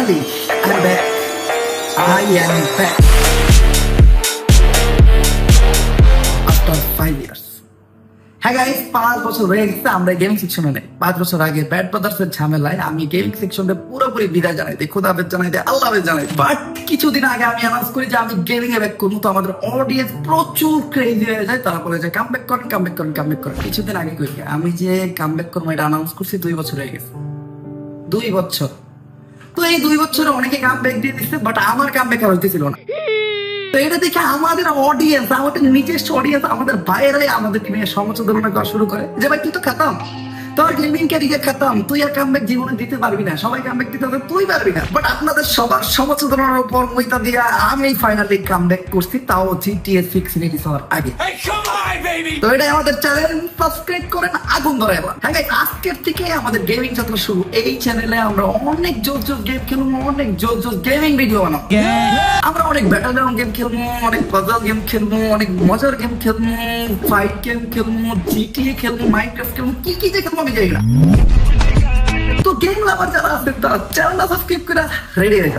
Finally, I'm back. I am back. After 5 years. হ্যাঁ guys, 5 বছর হয়ে গেছে আমরা গেমিং সেকশনে নেই। 5 বছর আগে ব্যাড ব্রাদার্সের ঝামেলায় আমি গেমিং সেকশনে পুরোপুরি বিদায় জানাই দিই, খোদা হাফেজ জানাই দিই, আল্লাহ হাফেজ জানাই দিই। বাট কিছুদিন আগে আমি অ্যানাউন্স করি যে আমি গেমিং এ ব্যাক করবো, তো আমাদের অডিয়েন্স প্রচুর ক্রেজি হয়ে যায়। তারা বলে যে কামব্যাক করেন, কামব্যাক করেন, কামব্যাক করেন। কিছুদিন আগে করি আমি যে কামব্যাক করবো এটা অ্যানাউন্স করছি 2 বছর হয়ে গেছে। 2 বছর। তো এই 2 বছরে অনেকে কামব্যাক দিয়ে দিচ্ছে, বাট আমার কামব্যাক আর হইতেছিল না। তো এটা দেখে আমাদের অডিয়েন্স, আমাদের নিজস্ব অডিয়েন্স, আমাদের বাইরে আমাদেরকে নিয়ে সমালোচনা করা শুরু করে যে ভাই তুই তো খাতাম, তোর গেমিং ক্যারিয়ার খাতাম, তুই আর কামব্যাক জীবনে দিতে পারবি না, সবাই কামব্যাক দিতে হবে, তুই পারবি না। বাট আপনাদের সবার সমালোচনার উপর মইতা দিয়ে আমি ফাইনালি কামব্যাক করছি, তাও GTA 6 রিলিজ হওয়ার আগে। তো এটাই আমাদের চ্যানেল, সাবস্ক্রাইব করেন, আগুন ধরে এবার। হ্যাঁ গাইস, আজকের থেকে আমাদের গেমিং যাত্রা শুরু। এই চ্যানেলে আমরা অনেক জোর গেম খেলবো, অনেক জোর গেমিং ভিডিও বানাবো। আমরা অনেক ব্যাটল গ্রাউন্ড গেম খেলবো, অনেক পাজল গেম খেলবো, অনেক মজার গেম খেলবো, ফাইট গেম খেলবো, GTA খেলবো, মাইনক্রাফট খেলবো, কি কি যে খেলবো আমি জানি না। তো গেম লাভার যারা আছেন তারা চ্যানেলটা সাবস্ক্রাইব করে রেডি হয়ে যান।